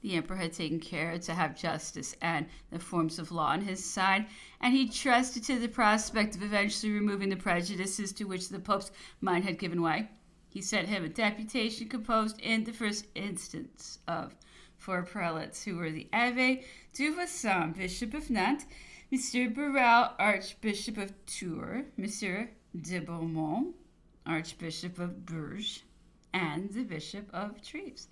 The emperor had taken care to have justice and the forms of law on his side, and he trusted to the prospect of eventually removing the prejudices to which the pope's mind had given way. He sent him a deputation composed in the first instance of four prelates, who were the Abbé Duvasson, Bishop of Nantes, Monsieur Burrell, Archbishop of Tours, Monsieur de Beaumont, Archbishop of Bourges, and the Bishop of Treves.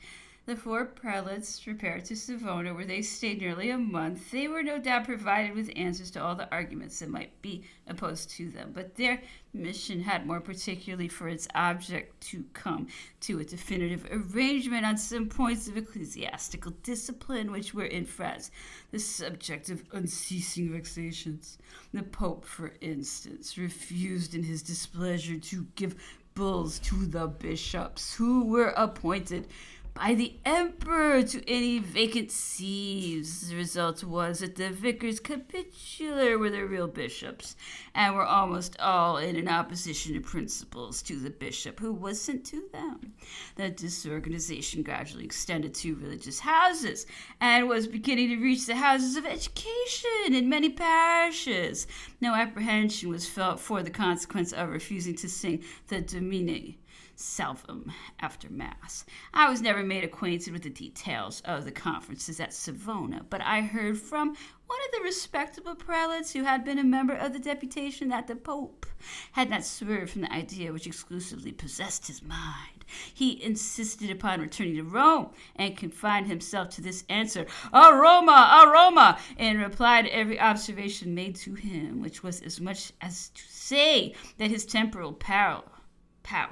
The four prelates repaired to Savona, where they stayed nearly a month. They were no doubt provided with answers to all the arguments that might be opposed to them, but their mission had more particularly for its object to come to a definitive arrangement on some points of ecclesiastical discipline which were in France the subject of unceasing vexations. The Pope, for instance, refused in his displeasure to give bulls to the bishops who were appointed by the emperor to any vacant sees. The result was that the vicars capitular were the real bishops, and were almost all in opposition to principles to the bishop who was sent to them. The disorganization gradually extended to religious houses, and was beginning to reach the houses of education in many parishes. No apprehension was felt for the consequence of refusing to sing the Domine Salvum after Mass. I was never made acquainted with the details of the conferences at Savona, but I heard from one of the respectable prelates who had been a member of the deputation that the Pope had not swerved from the idea which exclusively possessed his mind. He insisted upon returning to Rome and confined himself to this answer, "A Roma, a Roma," in reply to every observation made to him, which was as much as to say that his temporal power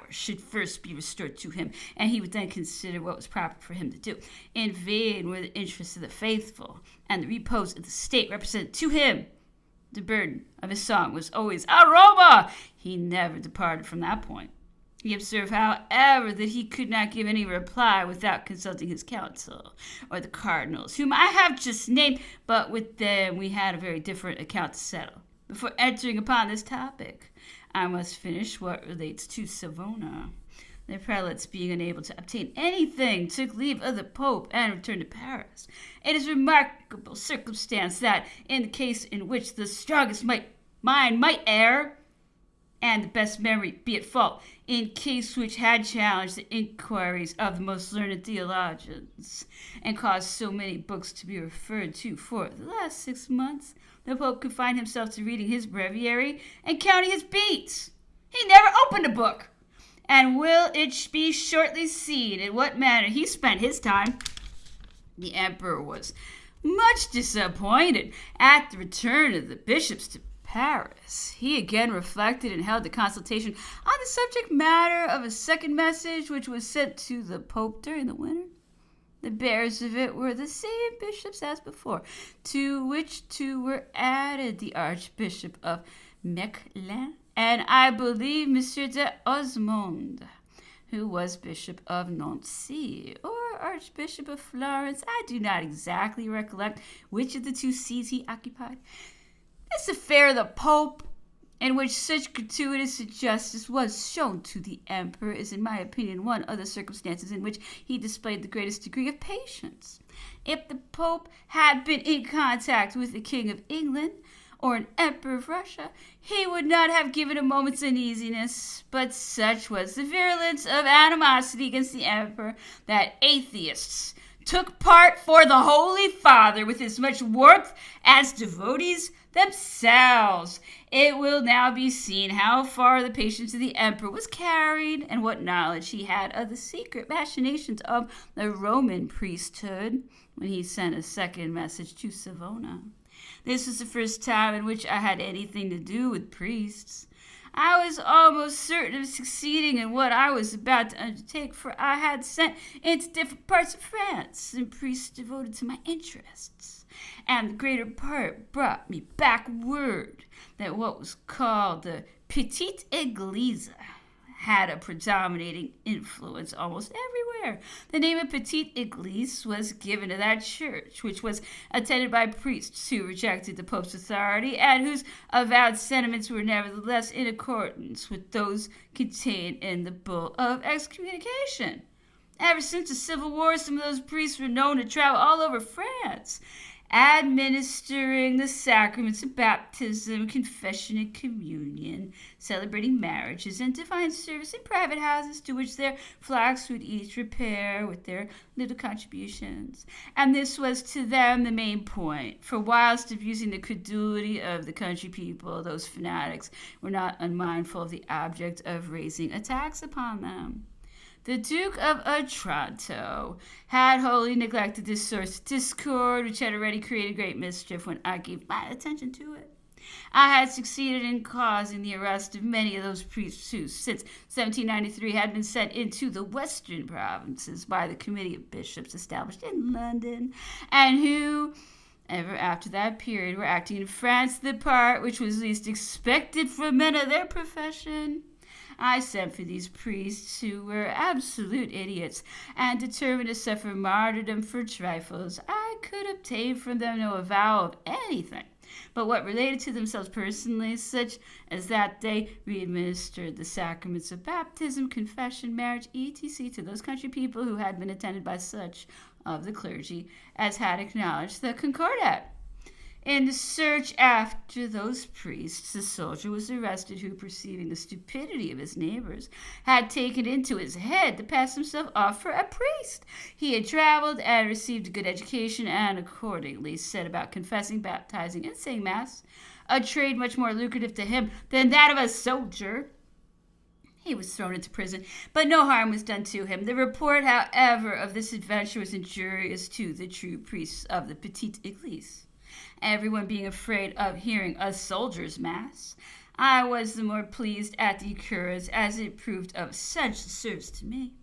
should first be restored to him, and he would then consider what was proper for him to do. In vain were the interests of the faithful, and the repose of the state represented to him. The burden of his song was always "A Roma." He never departed from that point. He observed, however, that he could not give any reply without consulting his council, or the cardinals, whom I have just named, but with them we had a very different account to settle. Before entering upon this topic, I must finish what relates to Savona. The prelates, being unable to obtain anything, took leave of the Pope and returned to Paris. It is a remarkable circumstance that, in the case in which the strongest mind might err, and the best memory be at fault, in case which had challenged the inquiries of the most learned theologians, and caused so many books to be referred to for the last 6 months, the Pope confined himself to reading his breviary and counting his beats. He never opened a book, and will it be shortly seen in what manner he spent his time. The emperor was much disappointed at the return of the bishops to Paris. He again reflected and held a consultation on the subject matter of a second message which was sent to the Pope during the winter. The bearers of it were the same bishops as before, to which two were added the Archbishop of Mechlin, and I believe Monsieur de Osmond, who was Bishop of Nancy, or Archbishop of Florence. I do not exactly recollect which of the two sees he occupied. This affair of the Pope, in which such gratuitous injustice was shown to the emperor, is, in my opinion, one of the circumstances in which he displayed the greatest degree of patience. If the Pope had been in contact with the King of England or an Emperor of Russia, he would not have given a moment's uneasiness. But such was the virulence of animosity against the emperor that atheists took part for the Holy Father with as much warmth as devotees themselves. It will now be seen how far the patience of the emperor was carried, and what knowledge he had of the secret machinations of the Roman priesthood when he sent a second message to Savona. This was the first time in which I had anything to do with priests. I was almost certain of succeeding in what I was about to undertake, for I had sent into different parts of France and priests devoted to my interests, and the greater part brought me back word that what was called the Petite Église had a predominating influence almost everywhere. The name of Petite Église was given to that church, which was attended by priests who rejected the Pope's authority and whose avowed sentiments were nevertheless in accordance with those contained in the bull of excommunication. Ever since the Civil War, some of those priests were known to travel all over France, administering the sacraments of baptism, confession, and communion, celebrating marriages, and divine service in private houses to which their flocks would each repair with their little contributions. And this was to them the main point, for whilst abusing the credulity of the country people, those fanatics were not unmindful of the object of raising a tax upon them. The Duke of Otranto had wholly neglected this source of discord, which had already created great mischief when I gave my attention to it. I had succeeded in causing the arrest of many of those priests who, since 1793, had been sent into the western provinces by the Committee of Bishops established in London, and who, ever after that period, were acting in France the part which was least expected from men of their profession. I sent for these priests, who were absolute idiots, and determined to suffer martyrdom for trifles. I could obtain from them no avowal of anything but what related to themselves personally, such as that they re-administered the sacraments of baptism, confession, marriage, etc. to those country people who had been attended by such of the clergy as had acknowledged the concordat. In the search after those priests, the soldier was arrested who, perceiving the stupidity of his neighbors, had taken into his head to pass himself off for a priest. He had traveled and received a good education, and accordingly set about confessing, baptizing, and saying Mass, a trade much more lucrative to him than that of a soldier. He was thrown into prison, but no harm was done to him. The report, however, of this adventure was injurious to the true priests of the Petite Église. Everyone being afraid of hearing a soldier's mass, I was the more pleased at the occurrence, as it proved of such service to me.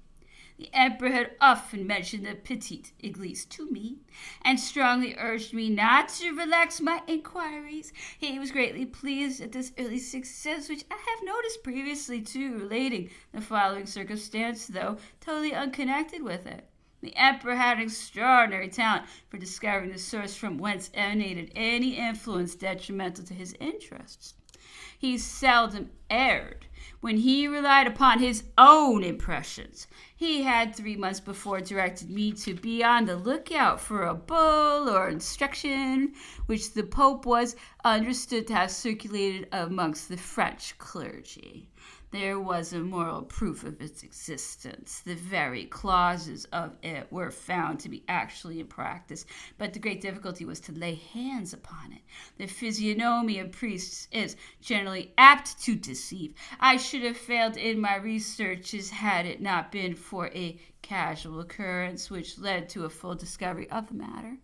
The emperor had often mentioned the Petite Église to me, and strongly urged me not to relax my inquiries. He was greatly pleased at this early success, which I have noticed previously too, relating the following circumstance, though totally unconnected with it. The emperor had an extraordinary talent for discovering the source from whence emanated any influence detrimental to his interests. He seldom erred when he relied upon his own impressions. He had 3 months before directed me to be on the lookout for a bull or instruction, which the Pope was understood to have circulated amongst the French clergy. There was a moral proof of its existence. The very clauses of it were found to be actually in practice, but the great difficulty was to lay hands upon it. The physiognomy of priests is generally apt to deceive. I should have failed in my researches had it not been for a casual occurrence which led to a full discovery of the matter.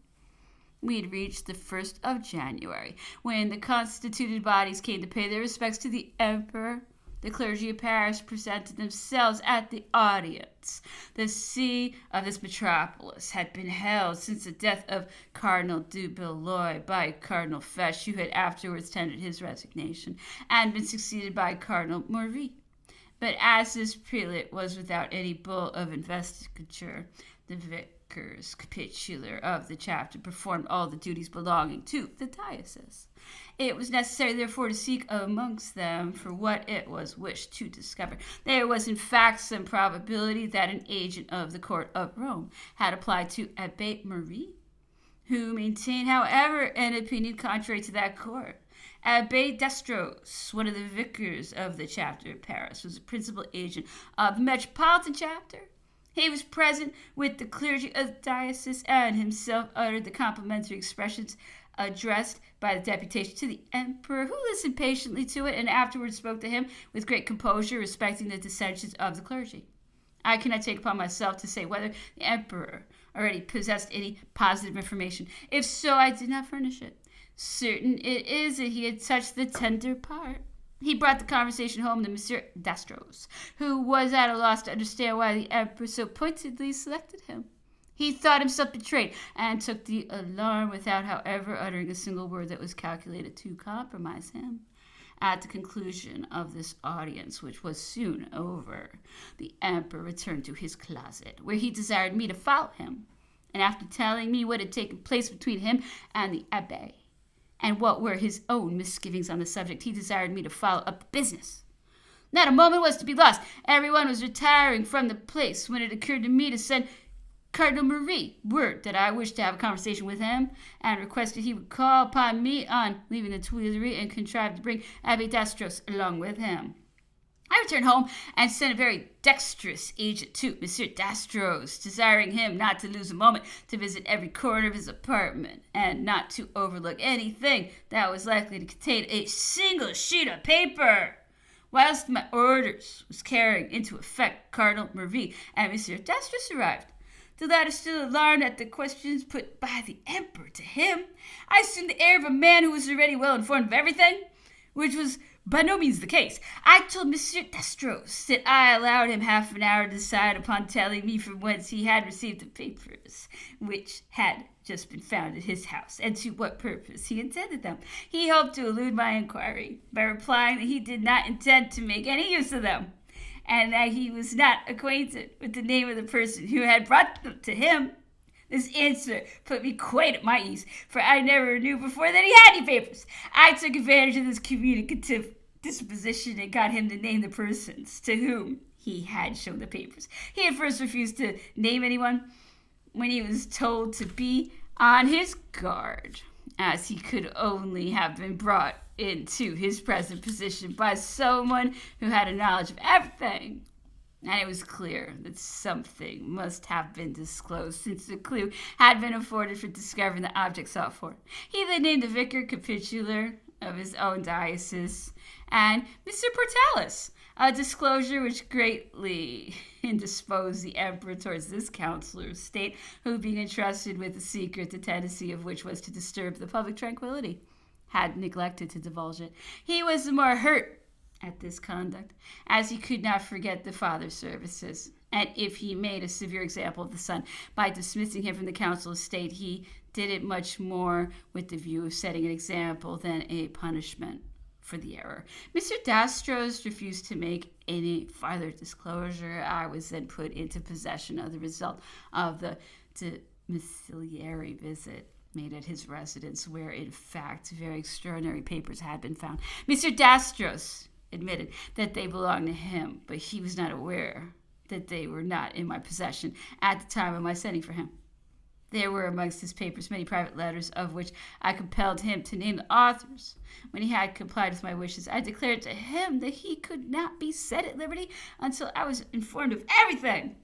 We had reached the 1st of January, when the constituted bodies came to pay their respects to the emperor. The clergy of Paris presented themselves at the audience. The see of this metropolis had been held since the death of Cardinal du Belloy by Cardinal Fesch, who had afterwards tendered his resignation, and been succeeded by Cardinal Morvi. But as this prelate was without any bull of investiture, the vicars capitular of the chapter performed all the duties belonging to the diocese. It was necessary, therefore, to seek amongst them for what it was wished to discover. There was, in fact, some probability that an agent of the court of Rome had applied to Abbé Marie, who maintained, however, an opinion contrary to that court. Abbé Destros, one of the vicars of the chapter of Paris, was the principal agent of the metropolitan chapter. He was present with the clergy of the diocese, and himself uttered the complimentary expressions addressed by the deputation to the emperor, who listened patiently to it and afterwards spoke to him with great composure respecting the dissensions of the clergy. I cannot take upon myself to say whether the emperor already possessed any positive information. If so, I did not furnish it. Certain it is that he had touched the tender part. He brought the conversation home to Monsieur Destros, who was at a loss to understand why the emperor so pointedly selected him. He thought himself betrayed and took the alarm without, however, uttering a single word that was calculated to compromise him. At the conclusion of this audience, which was soon over, the emperor returned to his closet, where he desired me to follow him. And after telling me what had taken place between him and the abbé, and what were his own misgivings on the subject, he desired me to follow up the business. Not a moment was to be lost. Everyone was retiring from the place when it occurred to me to send Cardinal Marie word that I wished to have a conversation with him, and requested he would call upon me on leaving the Tuileries and contrive to bring Abbé Dastros along with him. I returned home and sent a very dexterous agent to Monsieur Dastros, desiring him not to lose a moment to visit every corner of his apartment, and not to overlook anything that was likely to contain a single sheet of paper. Whilst my orders was carrying into effect, Cardinal Marie and Monsieur Dastros arrived. The latter, still alarmed at the questions put by the Emperor to him, I assumed the air of a man who was already well informed of everything, which was by no means the case. I told Monsieur Dastros that I allowed him half an hour to decide upon telling me from whence he had received the papers, which had just been found at his house, and to what purpose he intended them. He hoped to elude my inquiry by replying that he did not intend to make any use of them, and that he was not acquainted with the name of the person who had brought them to him. This answer put me quite at my ease, for I never knew before that he had any papers. I took advantage of this communicative disposition and got him to name the persons to whom he had shown the papers. He at first refused to name anyone when he was told to be on his guard, as he could only have been brought into his present position by someone who had a knowledge of everything. And it was clear that something must have been disclosed, since the clue had been afforded for discovering the object sought for. He then named the vicar capitular of his own diocese and Mr. Portalis, a disclosure which greatly indisposed the emperor towards this counselor of state, who, being entrusted with a secret, the tendency of which was to disturb the public tranquility, had neglected to divulge it. He was the more hurt at this conduct, as he could not forget the father's services, and if he made a severe example of the son by dismissing him from the council of state, he did it much more with the view of setting an example than a punishment for the error. Mr. Dastros refused to make any farther disclosure. I was then put into possession of the result of the domiciliary visit made at his residence, where, in fact, very extraordinary papers had been found. Mr. Dastros admitted that they belonged to him, but he was not aware that they were not in my possession at the time of my sending for him. There were amongst his papers many private letters, of which I compelled him to name the authors. When he had complied with my wishes, I declared to him that he could not be set at liberty until I was informed of everything.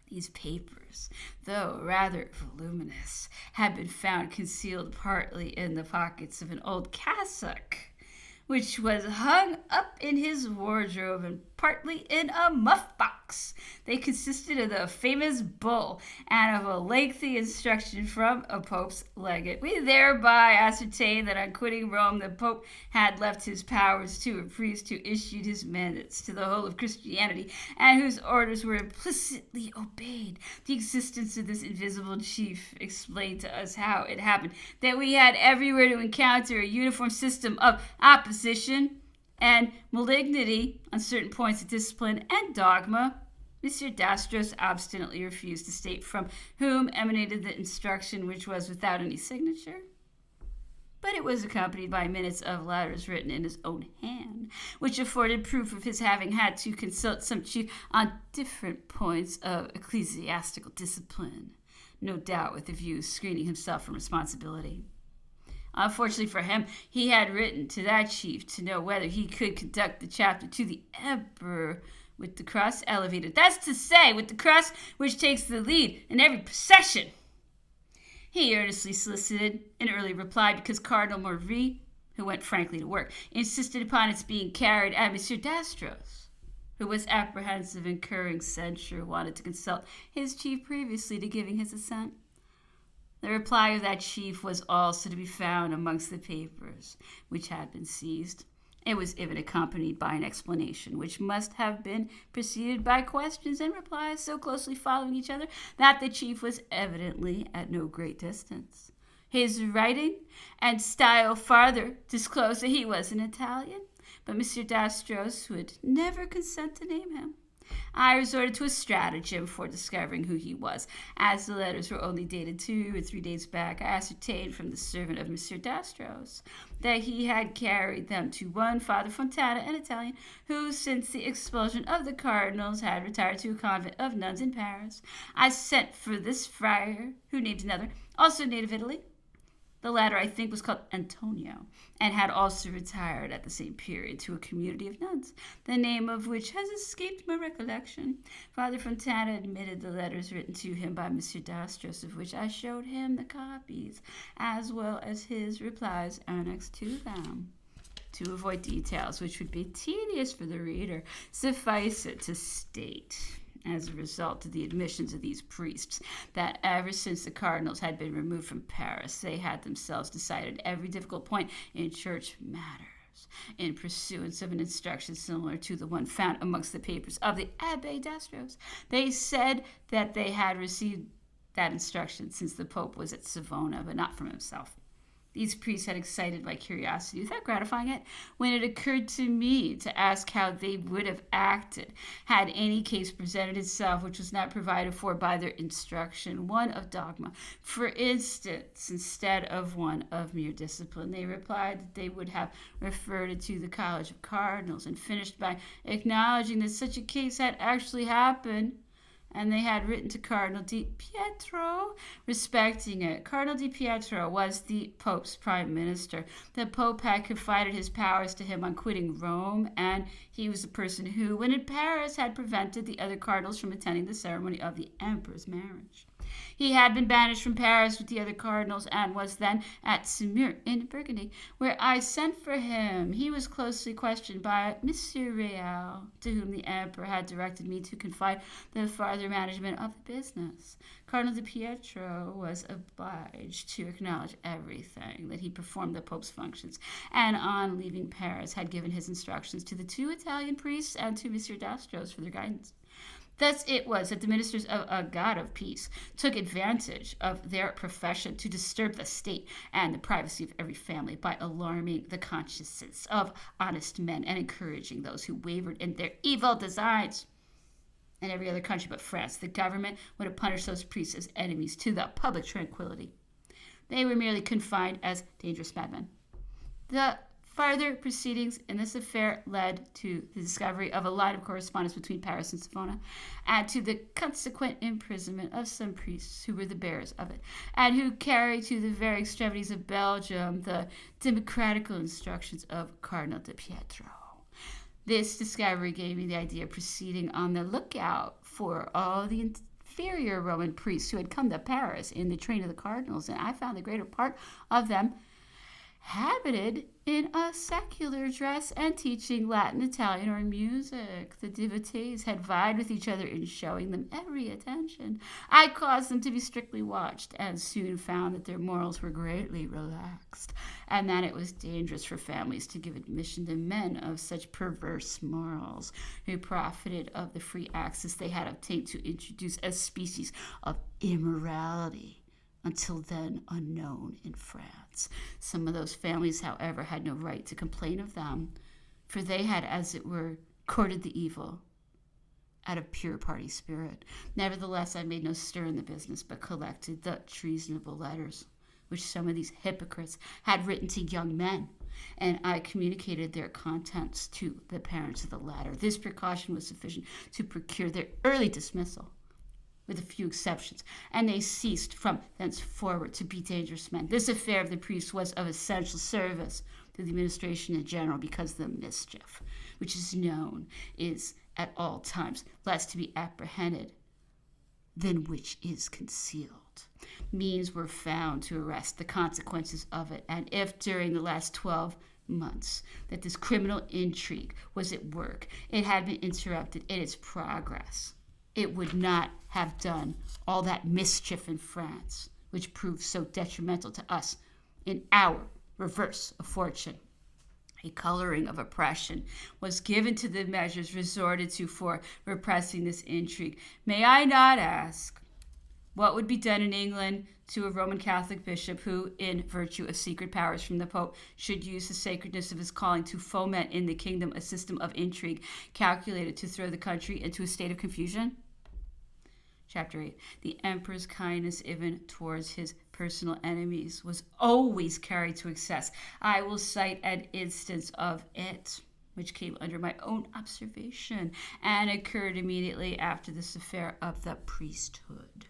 These papers, though rather voluminous, had been found concealed partly in the pockets of an old cassock, which was hung up in his wardrobe, and partly in a muff-box. They consisted of the famous bull and of a lengthy instruction from a pope's legate. We thereby ascertained that on quitting Rome, the pope had left his powers to a priest who issued his mandates to the whole of Christianity, and whose orders were implicitly obeyed. The existence of this invisible chief explained to us how it happened that we had everywhere to encounter a uniform system of opposition and malignity on certain points of discipline and dogma. Monsieur Dastros obstinately refused to state from whom emanated the instruction, which was without any signature, but it was accompanied by minutes of letters written in his own hand, which afforded proof of his having had to consult some chief on different points of ecclesiastical discipline, no doubt with the view of screening himself from responsibility. Unfortunately for him, he had written to that chief to know whether he could conduct the chapter to the emperor with the cross elevated. That's to say, with the cross which takes the lead in every procession. He earnestly solicited an early reply because Cardinal Marie, who went frankly to work, insisted upon its being carried, and Monsieur Dastros, who was apprehensive and incurring censure, wanted to consult his chief previously to giving his assent. The reply of that chief was also to be found amongst the papers which had been seized. It was even accompanied by an explanation, which must have been preceded by questions and replies so closely following each other that the chief was evidently at no great distance. His writing and style farther disclosed that he was an Italian, but Monsieur Dastros would never consent to name him. I resorted to a stratagem for discovering who he was. As the letters were only dated 2 or 3 days back, I ascertained from the servant of Monsieur Dastro's that he had carried them to one Father Fontana, an Italian, who, since the expulsion of the cardinals, had retired to a convent of nuns in Paris. I sent for this friar, who named another, also native Italy. The latter, I think, was called Antonio, and had also retired at the same period to a community of nuns, the name of which has escaped my recollection. Father Fontana admitted the letters written to him by Monsieur Dastros, of which I showed him the copies, as well as his replies annexed to them. To avoid details which would be tedious for the reader, suffice it to state, as a result of the admissions of these priests, that ever since the cardinals had been removed from Paris, they had themselves decided every difficult point in church matters, in pursuance of an instruction similar to the one found amongst the papers of the Abbé Dastros. They said that they had received that instruction since the Pope was at Savona, but not from himself. These priests had excited my curiosity without gratifying it, when it occurred to me to ask how they would have acted had any case presented itself which was not provided for by their instruction, one of dogma, for instance, instead of one of mere discipline. They replied that they would have referred it to the College of Cardinals, and finished by acknowledging that such a case had actually happened, and they had written to Cardinal Di Pietro respecting it. Cardinal Di Pietro was the Pope's prime minister. The Pope had confided his powers to him on quitting Rome, and he was the person who, when in Paris, had prevented the other cardinals from attending the ceremony of the emperor's marriage. He had been banished from Paris with the other cardinals, and was then at Semur in Burgundy, where I sent for him. He was closely questioned by Monsieur Real, to whom the emperor had directed me to confide the farther management of the business. Cardinal de Pietro was obliged to acknowledge everything, that he performed the Pope's functions, and on leaving Paris had given his instructions to the 2 Italian priests and to Monsieur Dastros for their guidance. Thus it was that the ministers of a God of peace took advantage of their profession to disturb the state and the privacy of every family by alarming the consciences of honest men and encouraging those who wavered in their evil designs. In every other country but France, the government would have punished those priests as enemies to the public tranquility. They were merely confined as dangerous madmen. The further proceedings in this affair led to the discovery of a line of correspondence between Paris and Savona, and to the consequent imprisonment of some priests who were the bearers of it, and who carried to the very extremities of Belgium the democratical instructions of Cardinal de Pietro. This discovery gave me the idea of proceeding on the lookout for all the inferior Roman priests who had come to Paris in the train of the cardinals, and I found the greater part of them habited in a secular dress and teaching Latin, Italian, or music. The devotees had vied with each other in showing them every attention. I caused them to be strictly watched, and soon found that their morals were greatly relaxed, and that it was dangerous for families to give admission to men of such perverse morals, who profited of the free access they had obtained to introduce a species of immorality until then unknown in France. Some of those families, however, had no right to complain of them, for they had, as it were, courted the evil out of pure party spirit. Nevertheless, I made no stir in the business, but collected the treasonable letters which some of these hypocrites had written to young men, and I communicated their contents to the parents of the latter. This precaution was sufficient to procure their early dismissal, with a few exceptions, and they ceased from thenceforward to be dangerous men. This affair of the priests was of essential service to the administration in general, because the mischief which is known is at all times less to be apprehended than which is concealed. Means were found to arrest the consequences of it, and if during the last 12 months that this criminal intrigue was at work, it had been interrupted in its progress, it would not have done all that mischief in France, which proved so detrimental to us in our reverse of fortune. A coloring of oppression was given to the measures resorted to for repressing this intrigue. May I not ask What would be done in England to a Roman Catholic bishop who, in virtue of secret powers from the Pope, should use the sacredness of his calling to foment in the kingdom a system of intrigue calculated to throw the country into a state of confusion? Chapter 8. The emperor's kindness even towards his personal enemies was always carried to excess. I will cite an instance of it, which came under my own observation and occurred immediately after this affair of the priesthood.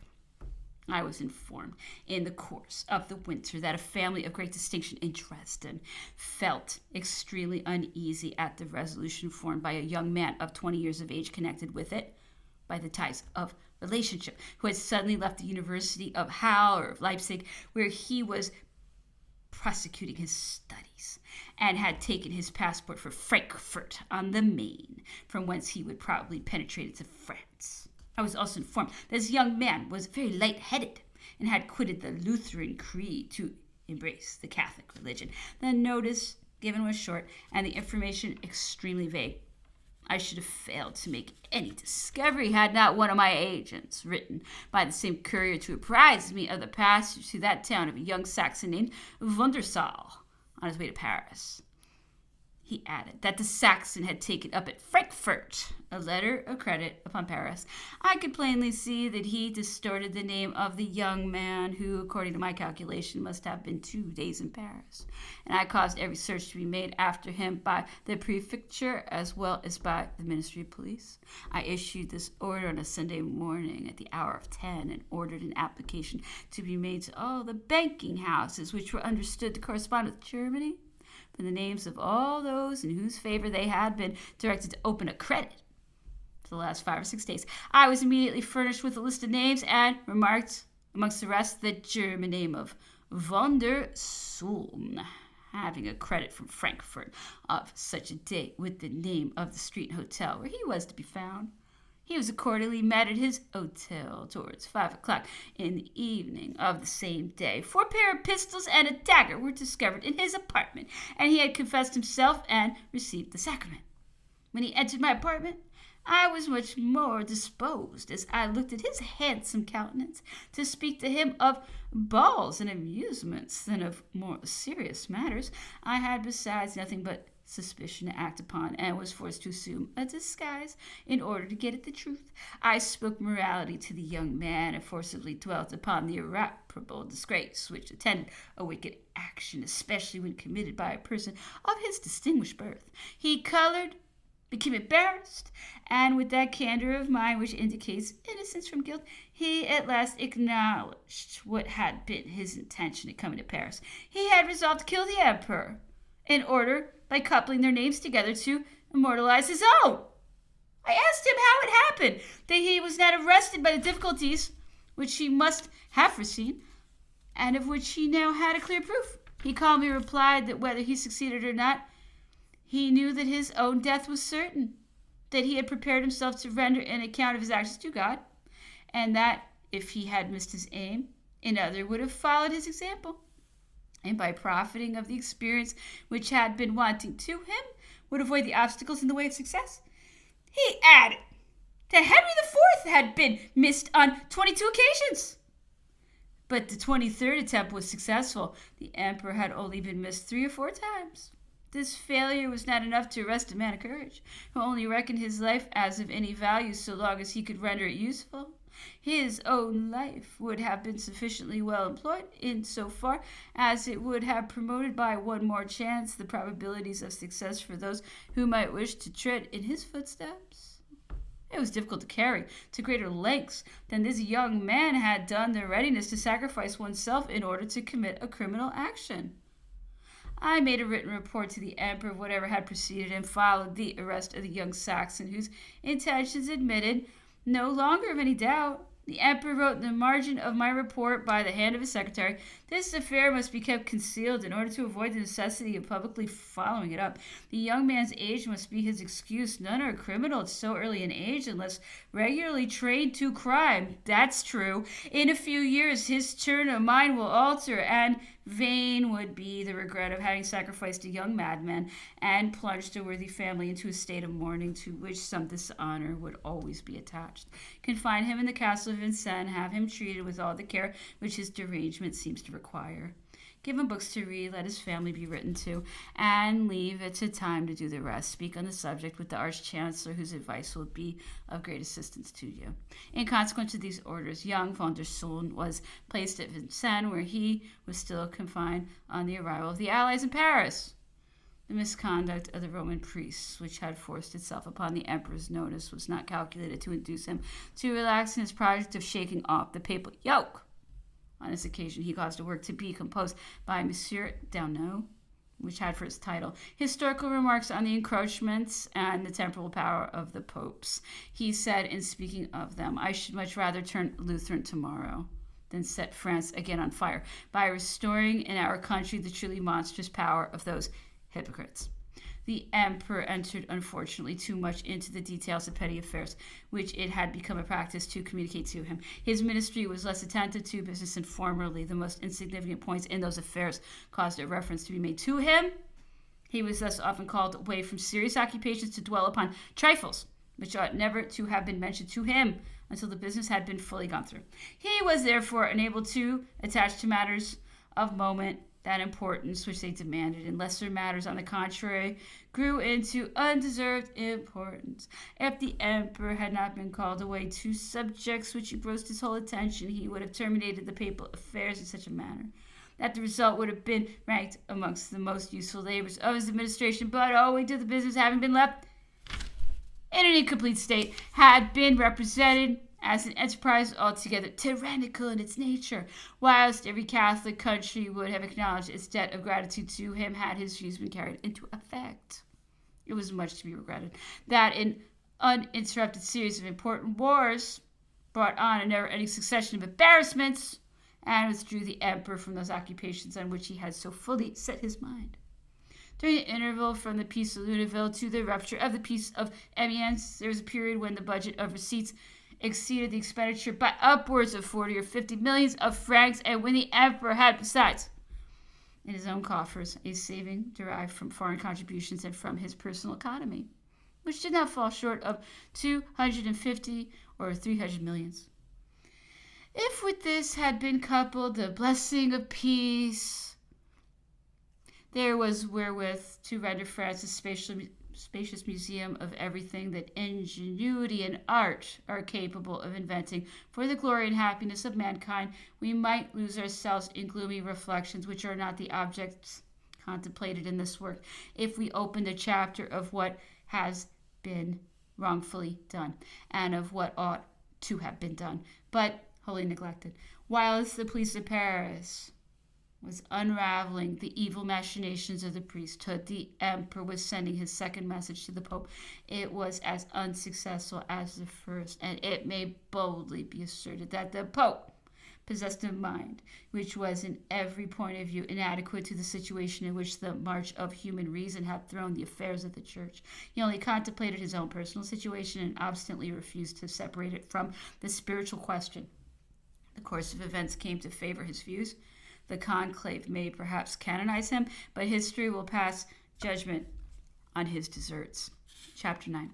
I was informed in the course of the winter that a family of great distinction in Dresden felt extremely uneasy at the resolution formed by a young man of 20 years of age connected with it by the ties of relationship, who had suddenly left the University of Halle or of Leipzig, where he was prosecuting his studies, and had taken his passport for Frankfurt on the Main, from whence he would probably penetrate into France. I was also informed that this young man was very light-headed and had quitted the Lutheran creed to embrace the Catholic religion. The notice given was short and the information extremely vague. I should have failed to make any discovery had not one of my agents written by the same courier to apprise me of the passage to that town of a young Saxon named Wundersal on his way to Paris. He added that the Saxon had taken up at Frankfurt a letter of credit upon Paris. I could plainly see that he distorted the name of the young man who, according to my calculation, must have been 2 days in Paris. And I caused every search to be made after him by the prefecture as well as by the Ministry of Police. I issued this order on a Sunday morning at the hour of 10 and ordered an application to be made to all the banking houses which were understood to correspond with Germany, for the names of all those in whose favor they had been directed to open a credit. For the last 5 or 6 days, I was immediately furnished with a list of names and remarked, amongst the rest, the German name of Wundersohn, having a credit from Frankfurt of such a date with the name of the street and hotel where he was to be found. He was accordingly met at his hotel towards 5 o'clock in the evening of the same day. 4 pair of pistols and a dagger were discovered in his apartment, and he had confessed himself and received the sacrament. When he entered my apartment, I was much more disposed, as I looked at his handsome countenance, to speak to him of balls and amusements than of more serious matters. I had besides nothing but suspicion to act upon, and was forced to assume a disguise in order to get at the truth. I spoke morality to the young man, and forcibly dwelt upon the irreparable disgrace which attended a wicked action, especially when committed by a person of his distinguished birth. He colored, became embarrassed, and with that candor of mind which indicates innocence from guilt, he at last acknowledged what had been his intention in coming to Paris. He had resolved to kill the emperor, in order, by coupling their names together, to immortalize his own. I asked him how it happened that he was not arrested by the difficulties which he must have foreseen, and of which he now had a clear proof. He calmly replied that whether he succeeded or not, he knew that his own death was certain, that he had prepared himself to render an account of his actions to God, and that if he had missed his aim, another would have followed his example, and by profiting of the experience which had been wanting to him, would avoid the obstacles in the way of success. He added that Henry IV had been missed on 22 occasions, but the 23rd attempt was successful. The emperor had only been missed 3 or 4 times. This failure was not enough to arrest a man of courage, who only reckoned his life as of any value so long as he could render it useful. His own life would have been sufficiently well employed in so far as it would have promoted by one more chance the probabilities of success for those who might wish to tread in his footsteps. It was difficult to carry to greater lengths than this young man had done the readiness to sacrifice oneself in order to commit a criminal action. I made a written report to the emperor of whatever had preceded and followed the arrest of the young Saxon, whose intentions admitted no longer of any doubt. The emperor wrote in the margin of my report by the hand of his secretary, "This affair must be kept concealed in order to avoid the necessity of publicly following it up. The young man's age must be his excuse. None are criminal at so early an age unless regularly trained to crime." That's true. In a few years his turn of mind will alter, and Vain would be the regret of having sacrificed a young madman and plunged a worthy family into a state of mourning to which some dishonor would always be attached. Confine him in the castle of Vincennes, have him treated with all the care which his derangement seems to require. Give him books to read, let his family be written to, and leave it to time to do the rest. Speak on the subject with the Arch-Chancellor, whose advice will be of great assistance to you. In consequence of these orders, young von der Suln was placed at Vincennes, where he was still confined on the arrival of the Allies in Paris. The misconduct of the Roman priests, which had forced itself upon the emperor's notice, was not calculated to induce him to relax in his project of shaking off the papal yoke. On this occasion, he caused a work to be composed by Monsieur Doudnot, which had for its title Historical Remarks on the Encroachments and the Temporal Power of the Popes. He said, in speaking of them, I should much rather turn Lutheran tomorrow than set France again on fire by restoring in our country the truly monstrous power of those hypocrites. The emperor entered, unfortunately, too much into the details of petty affairs, which it had become a practice to communicate to him. His ministry was less attentive to business than formerly. The most insignificant points in those affairs caused a reference to be made to him. He was thus often called away from serious occupations to dwell upon trifles, which ought never to have been mentioned to him until the business had been fully gone through. He was therefore unable to attach to matters of moment that importance which they demanded, and lesser matters, on the contrary, grew into undeserved importance. If the emperor had not been called away to subjects which engrossed his whole attention, he would have terminated the papal affairs in such a manner that the result would have been ranked amongst the most useful labors of his administration, but owing to the business having been left in an incomplete state, had been represented as an enterprise altogether tyrannical in its nature, whilst every Catholic country would have acknowledged its debt of gratitude to him had his views been carried into effect. It was much to be regretted that an uninterrupted series of important wars brought on a never-ending succession of embarrassments and withdrew the emperor from those occupations on which he had so fully set his mind. During the interval from the Peace of Luneville to the rupture of the Peace of Amiens, there was a period when the budget of receipts exceeded the expenditure by upwards of 40 or 50 millions of francs, and when the emperor had, besides, in his own coffers, a saving derived from foreign contributions and from his personal economy, which did not fall short of 250 or 300 millions. If with this had been coupled the blessing of peace, there was wherewith to render France a spacious museum of everything that ingenuity and art are capable of inventing for the glory and happiness of mankind. We might lose ourselves in gloomy reflections which are not the objects contemplated in this work if we opened a chapter of what has been wrongfully done and of what ought to have been done, but wholly neglected. Whilst the police of Paris was unraveling the evil machinations of the priesthood, the emperor was sending his second message to the Pope. It was as unsuccessful as the first, and it may boldly be asserted that the Pope possessed a mind which was in every point of view inadequate to the situation in which the march of human reason had thrown the affairs of the Church. He only contemplated his own personal situation and obstinately refused to separate it from the spiritual question. The course of events came to favor his views. The conclave may perhaps canonize him, but history will pass judgment on his deserts. Chapter 9.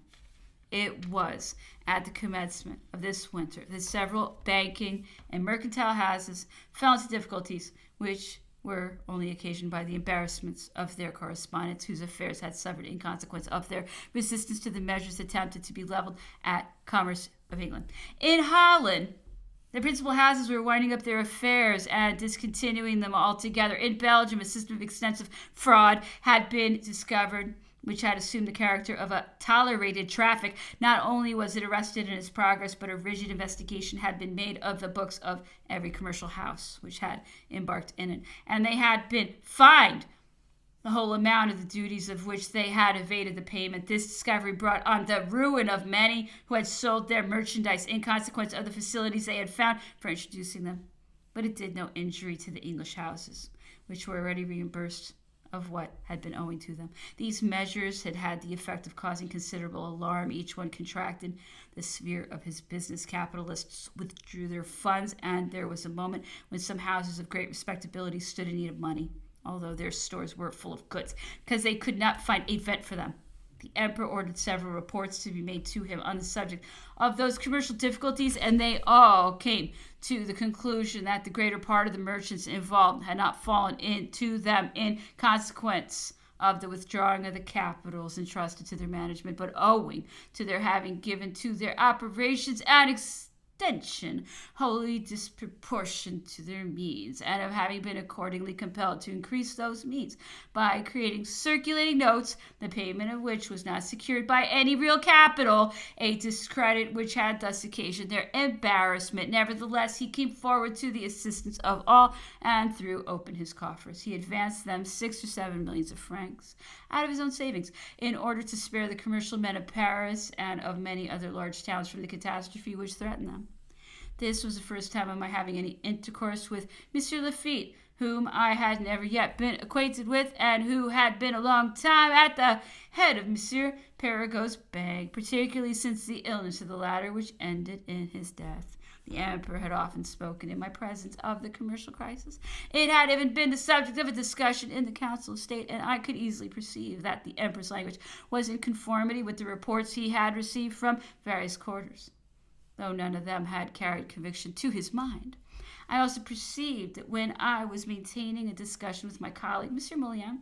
It was at the commencement of this winter that several banking and mercantile houses fell into difficulties which were only occasioned by the embarrassments of their correspondents, whose affairs had suffered in consequence of their resistance to the measures attempted to be leveled at commerce of England. In Holland, the principal houses were winding up their affairs and discontinuing them altogether. In Belgium, a system of extensive fraud had been discovered, which had assumed the character of a tolerated traffic. Not only was it arrested in its progress, but a rigid investigation had been made of the books of every commercial house which had embarked in it, and they had been fined the whole amount of the duties of which they had evaded the payment. This discovery brought on the ruin of many who had sold their merchandise in consequence of the facilities they had found for introducing them. But it did no injury to the English houses, which were already reimbursed of what had been owing to them. These measures had had the effect of causing considerable alarm. Each one contracted the sphere of his business. Capitalists withdrew their funds, and there was a moment when some houses of great respectability stood in need of money, although their stores were full of goods, because they could not find a vent for them. The emperor ordered several reports to be made to him on the subject of those commercial difficulties, and they all came to the conclusion that the greater part of the merchants involved had not fallen into them in consequence of the withdrawing of the capitals entrusted to their management, but owing to their having given to their operations an extension wholly disproportioned to their means, and of having been accordingly compelled to increase those means by creating circulating notes, the payment of which was not secured by any real capital, a discredit which had thus occasioned their embarrassment. Nevertheless, he came forward to the assistance of all, and threw open his coffers. He advanced them 6 or 7 millions of francs out of his own savings, in order to spare the commercial men of Paris and of many other large towns from the catastrophe which threatened them. This was the first time of my having any intercourse with Monsieur Lafitte, whom I had never yet been acquainted with, and who had been a long time at the head of Monsieur Perregaux's bank, particularly since the illness of the latter, which ended in his death. The emperor had often spoken in my presence of the commercial crisis. It had even been the subject of a discussion in the Council of State, and I could easily perceive that the emperor's language was in conformity with the reports he had received from various quarters, though none of them had carried conviction to his mind. I also perceived that when I was maintaining a discussion with my colleague, M. Moulin,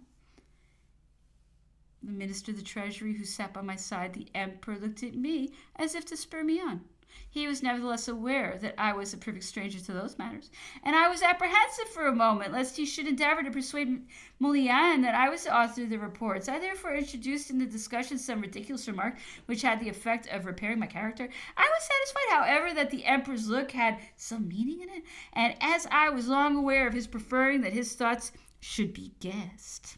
the minister of the Treasury, who sat by my side, the emperor looked at me as if to spur me on. He was nevertheless aware that I was a perfect stranger to those matters, and I was apprehensive for a moment lest he should endeavor to persuade Moulin that I was the author of the reports. I therefore introduced in the discussion some ridiculous remark which had the effect of repairing my character. I was satisfied, however, that the emperor's look had some meaning in it, and as I was long aware of his preferring that his thoughts should be guessed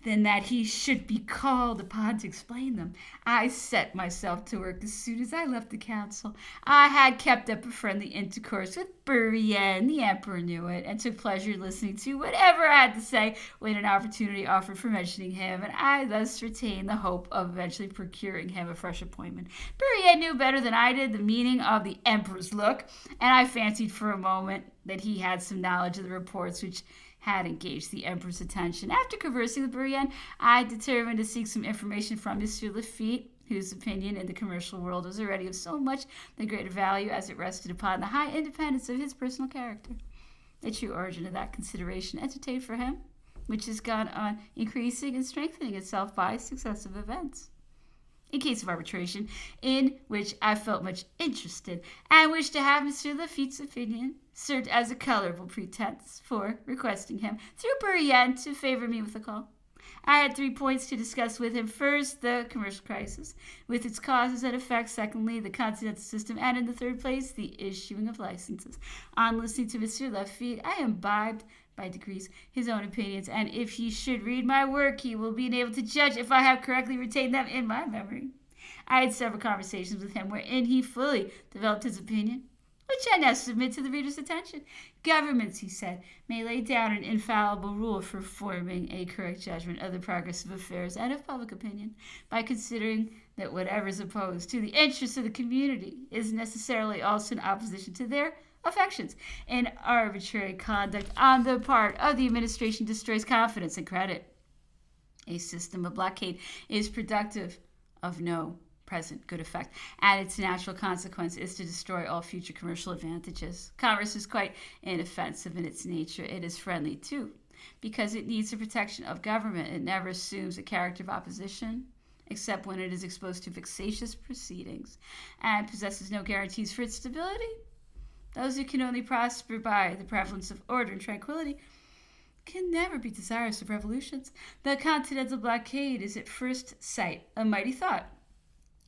than that he should be called upon to explain them, I set myself to work as soon as I left the council. I had kept up a friendly intercourse with Bourrienne. The emperor knew it, and took pleasure in listening to whatever I had to say when an opportunity offered for mentioning him, and I thus retained the hope of eventually procuring him a fresh appointment. Bourrienne knew better than I did the meaning of the emperor's look, and I fancied for a moment that he had some knowledge of the reports which had engaged the emperor's attention. After conversing with Bourrienne, I determined to seek some information from Monsieur Lafitte, whose opinion in the commercial world was already of so much the greater value as it rested upon the high independence of his personal character. The true origin of that consideration entertained for him, which has gone on increasing and strengthening itself by successive events. In case of arbitration, in which I felt much interested, and wished to have Monsieur Lafitte's opinion, served as a colorable pretense for requesting him, through Bourrienne, to favor me with a call. I had 3 points to discuss with him. First, the commercial crisis, with its causes and effects. Secondly, the continental system. And in the third place, the issuing of licenses. On listening to Monsieur Lafitte, I imbibed by degrees his own opinions, and if he should read my work, he will be able to judge if I have correctly retained them in my memory. I had several conversations with him wherein he fully developed his opinion, which I now submit to the reader's attention. Governments, he said, may lay down an infallible rule for forming a correct judgment of the progress of affairs and of public opinion, by considering that whatever is opposed to the interests of the community is necessarily also in opposition to their affections. An arbitrary conduct on the part of the administration destroys confidence and credit. A system of blockade is productive of no present good effect, and its natural consequence is to destroy all future commercial advantages. Commerce is quite inoffensive in its nature. It is friendly, too, because it needs the protection of government. It never assumes a character of opposition, except when it is exposed to vexatious proceedings, and possesses no guarantees for its stability. Those who can only prosper by the prevalence of order and tranquility can never be desirous of revolutions. The continental blockade is at first sight a mighty thought.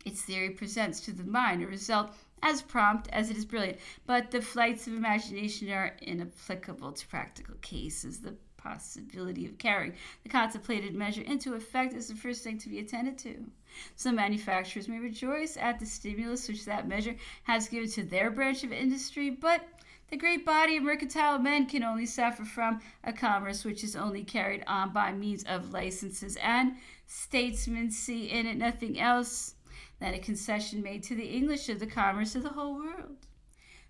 Its theory presents to the mind a result as prompt as it is brilliant, but the flights of imagination are inapplicable to practical cases. The possibility of carrying the contemplated measure into effect is the first thing to be attended to. Some manufacturers may rejoice at the stimulus which that measure has given to their branch of industry, but The great body of mercantile men can only suffer from a commerce which is only carried on by means of licenses, and statesmen see in it nothing else than a concession made to the English of the commerce of the whole world.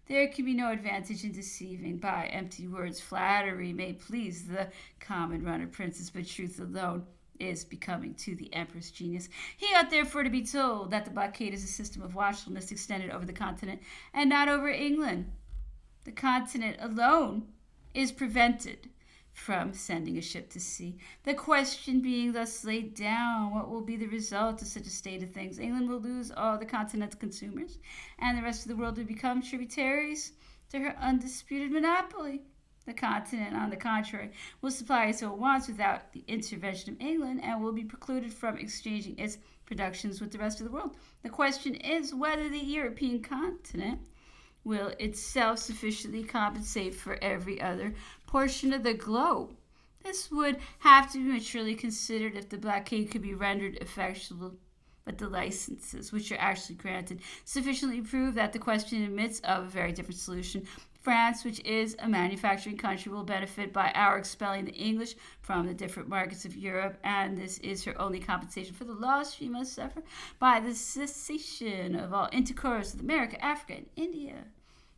There can be no advantage in deceiving by empty words. Flattery may please the common run of princes, but truth alone is becoming to the emperor's genius. He ought therefore to be told that the blockade is a system of watchfulness extended over the continent and not over England. The continent alone is prevented from sending a ship to sea. The question being thus laid down, what will be the result of such a state of things? England will lose all the continental consumers, and the rest of the world will become tributaries to her undisputed monopoly. The continent, on the contrary, will supply its own wants without the intervention of England, and will be precluded from exchanging its productions with the rest of the world. The question is whether the European continent will itself sufficiently compensate for every other portion of the globe. This would have to be maturely considered if the blockade could be rendered effectual, but the licenses, which are actually granted, sufficiently prove that the question admits of a very different solution. France, which is a manufacturing country, will benefit by our expelling the English from the different markets of Europe, and this is her only compensation for the loss she must suffer by the cessation of all intercourse with America, Africa, and India.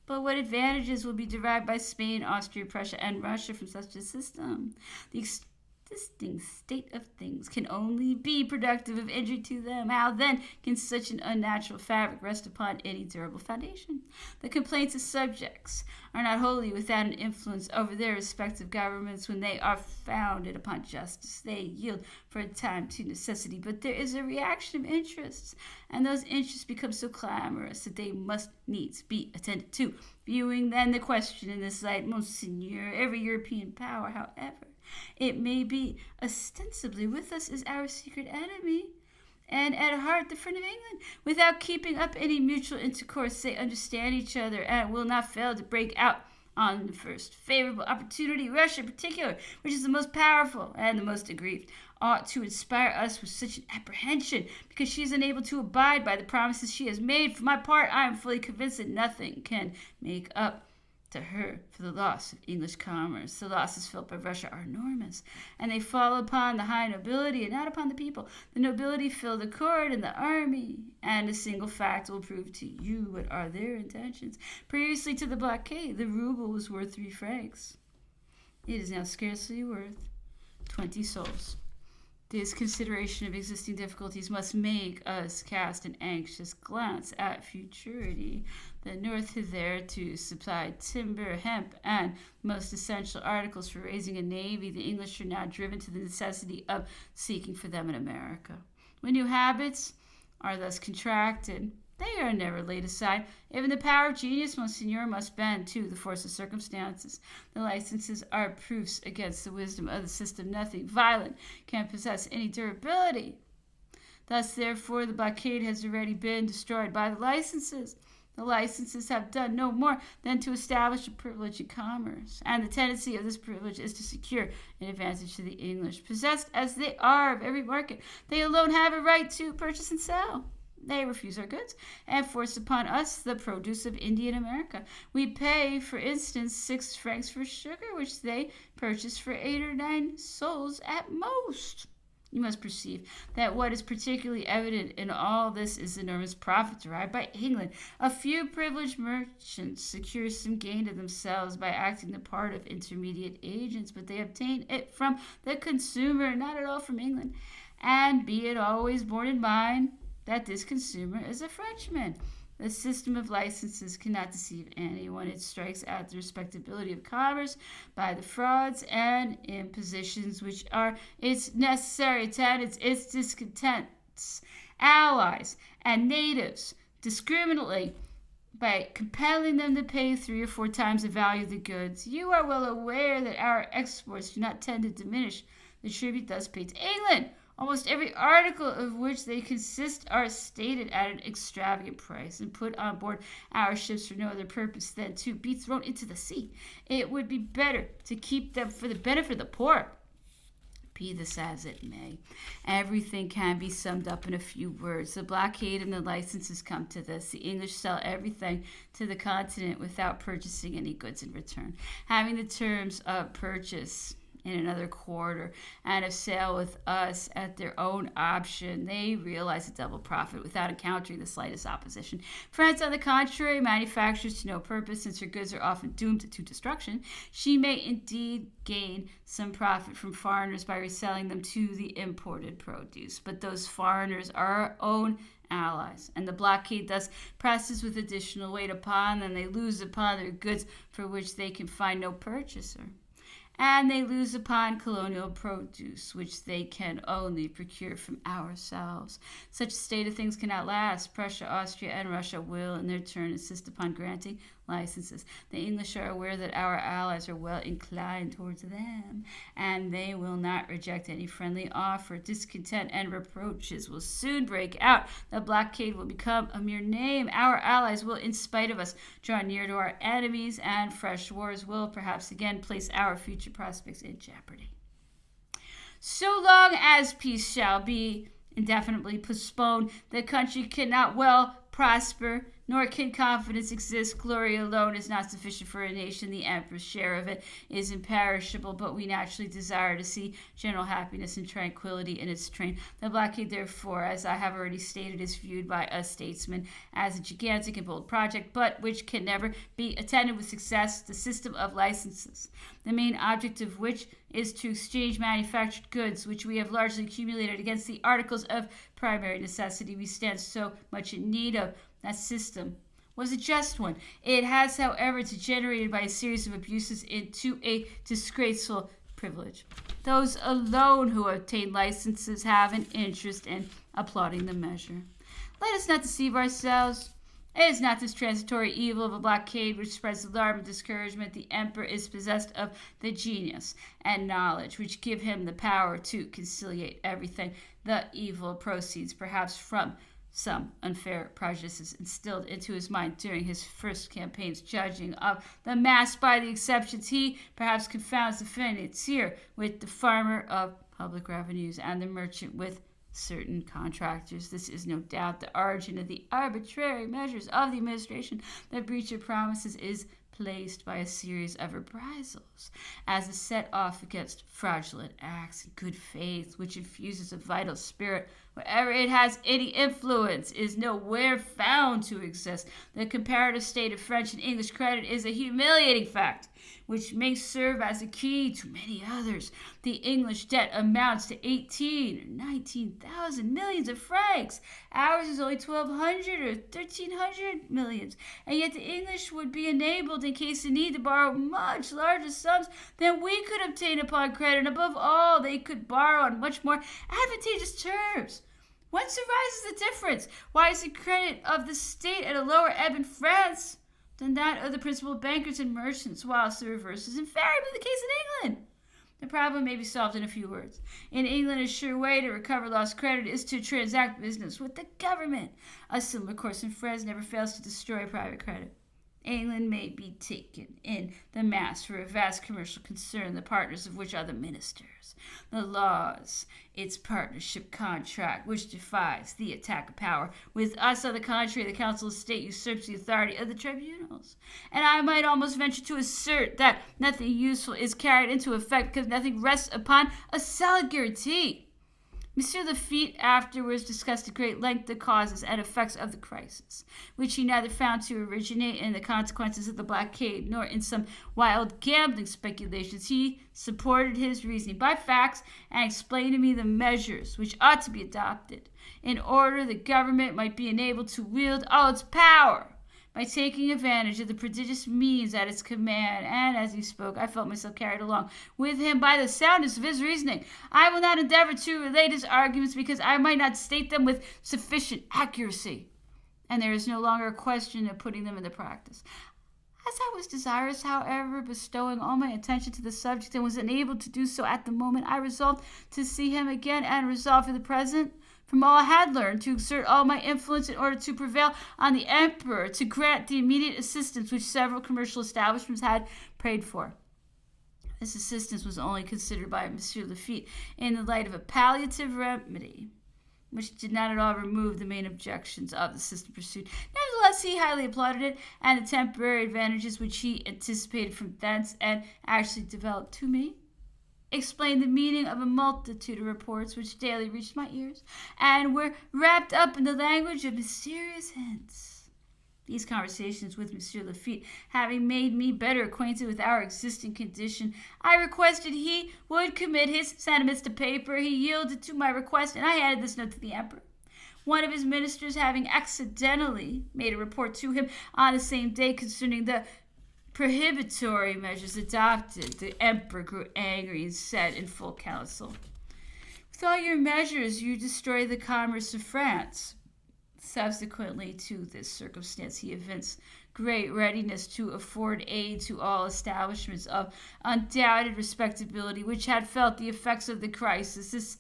But what advantages will be derived by Spain, Austria, Prussia, and Russia from such a system? The existing state of things can only be productive of injury to them. How then can such an unnatural fabric rest upon any durable foundation? The complaints of subjects are not wholly without an influence over their respective governments when they are founded upon justice. They yield for a time to necessity, but there is a reaction of interests, and those interests become so clamorous that they must needs be attended to. Viewing then the question in this light, Monseigneur, every European power, however it may be ostensibly with us, is our secret enemy, and at heart the friend of England. Without keeping up any mutual intercourse, they understand each other and will not fail to break out on the first favorable opportunity. Russia in particular, which is the most powerful and the most aggrieved, ought to inspire us with such an apprehension, because she is unable to abide by the promises she has made. For my part, I am fully convinced that nothing can make up to her for the loss of English commerce. The losses felt by Russia are enormous, and they fall upon the high nobility and not upon the people. The nobility fill the court and the army, and a single fact will prove to you what are their intentions. Previously to the blockade, the ruble was worth 3 francs. It is now scarcely worth 20 souls. This consideration of existing difficulties must make us cast an anxious glance at futurity. The North hitherto supplied timber, hemp, and most essential articles for raising a navy. The English are now driven to the necessity of seeking for them in America. When new habits are thus contracted, they are never laid aside. Even the power of genius, Monseigneur, must bend to the force of circumstances. The licenses are proofs against the wisdom of the system. Nothing violent can possess any durability. Thus, therefore, the blockade has already been destroyed by the licenses. The licenses have done no more than to establish a privilege in commerce, and the tendency of this privilege is to secure an advantage to the English. Possessed as they are of every market, they alone have a right to purchase and sell. They refuse our goods and force upon us the produce of India and America. We pay, for instance, 6 francs for sugar, which they purchase for 8 or 9 souls at most. You must perceive that what is particularly evident in all this is the enormous profit derived by England. A few privileged merchants secure some gain to themselves by acting the part of intermediate agents, but they obtain it from the consumer, not at all from England. And be it always borne in mind that this consumer is a Frenchman. The system of licenses cannot deceive anyone. It strikes at the respectability of commerce by the frauds and impositions which are its necessary tenants, its discontents, allies, and natives discriminately by compelling them to pay 3 or 4 times the value of the goods. You are well aware that our exports do not tend to diminish the tribute thus paid to England. Almost every article of which they consist are stated at an extravagant price and put on board our ships for no other purpose than to be thrown into the sea. It would be better to keep them for the benefit of the poor Be this as it may, everything can be summed up in a few words. The blockade and the licenses come to this. The English sell everything to the continent without purchasing any goods in return. Having the terms of purchase in another quarter and of sale with us at their own option, they realize a double profit without encountering the slightest opposition. France, on the contrary, manufactures to no purpose, since her goods are often doomed to destruction. She may indeed gain some profit from foreigners by reselling them to the imported produce, but those foreigners are our own allies, and the blockade thus presses with additional weight upon them. They lose upon their goods for which they can find no purchaser, and they lose upon colonial produce, which they can only procure from ourselves. Such a state of things cannot last. Prussia, Austria, and Russia will, in their turn, insist upon granting licenses. The English are aware that our allies are well inclined towards them, and they will not reject any friendly offer. Discontent and reproaches will soon break out. The blockade will become a mere name. Our allies will, in spite of us, draw near to our enemies, and fresh wars will perhaps again place our future prospects in jeopardy. So long as peace shall be indefinitely postponed, the country cannot well prosper, nor can confidence exist. Glory alone is not sufficient for a nation. The emperor's share of it is imperishable, but we naturally desire to see general happiness and tranquility in its train. The blockade, therefore, as I have already stated, is viewed by us statesmen as a gigantic and bold project, but which can never be attended with success. The system of licenses, the main object of which is to exchange manufactured goods, which we have largely accumulated against the articles of primary necessity we stand so much in need of. That system was a just one. It has, however, degenerated by a series of abuses into a disgraceful privilege. Those alone who obtain licenses have an interest in applauding the measure. Let us not deceive ourselves. It is not this transitory evil of a blockade which spreads alarm and discouragement. The emperor is possessed of the genius and knowledge which give him the power to conciliate everything. The evil proceeds perhaps from some unfair prejudices instilled into his mind during his first campaigns. Judging of the mass by the exceptions, he perhaps confounds the financier with the farmer of public revenues and the merchant with certain contractors. This is no doubt the origin of the arbitrary measures of the administration. The breach of promises is placed by a series of reprisals as a set-off against fraudulent acts. In good faith, which infuses a vital spirit wherever it has any influence, is nowhere found to exist. The comparative state of French and English credit is a humiliating fact, which may serve as a key to many others. The English debt amounts to 18 or 19,000 millions of francs. Ours is only 1,200 or 1,300 millions. And yet the English would be enabled, in case of need, to borrow much larger sums than we could obtain upon credit. And above all, they could borrow on much more advantageous terms. Whence arises the difference? Why is the credit of the state at a lower ebb in France than that of the principal bankers and merchants, whilst the reverse is invariably the case in England? The problem may be solved in a few words. In England, a sure way to recover lost credit is to transact business with the government. A similar course in France never fails to destroy private credit. England may be taken in the mass for a vast commercial concern, the partners of which are the ministers, the laws, its partnership contract, which defies the attack of power. With us, on the contrary, the Council of State usurps the authority of the tribunals. And I might almost venture to assert that nothing useful is carried into effect because nothing rests upon a solid guarantee. Monsieur Lafitte afterwards discussed at great length the causes and effects of the crisis, which he neither found to originate in the consequences of the blockade nor in some wild gambling speculations. He supported his reasoning by facts and explained to me the measures which ought to be adopted in order the government might be enabled to wield all its power by taking advantage of the prodigious means at its command. And as he spoke, I felt myself carried along with him by the soundness of his reasoning. I will not endeavor to relate his arguments because I might not state them with sufficient accuracy, and there is no longer a question of putting them into practice. As I was desirous, however, bestowing all my attention to the subject and was unable to do so at the moment, I resolved to see him again and resolved for the present, from all I had learned, to exert all my influence in order to prevail on the emperor to grant the immediate assistance which several commercial establishments had prayed for. This assistance was only considered by Monsieur Lafitte in the light of a palliative remedy, which did not at all remove the main objections of the system pursued. Nevertheless, he highly applauded it and the temporary advantages which he anticipated from thence, and actually developed to me, explained the meaning of a multitude of reports which daily reached my ears, and were wrapped up in the language of mysterious hints. These conversations with Monsieur Lafitte having made me better acquainted with our existing condition, I requested he would commit his sentiments to paper. He yielded to my request, and I handed this note to the emperor. One of his ministers having accidentally made a report to him on the same day concerning the prohibitory measures adopted, the emperor grew angry and said in full council, "With all your measures, you destroy the commerce of France." Subsequently to this circumstance, he evinced great readiness to afford aid to all establishments of undoubted respectability which had felt the effects of the crisis.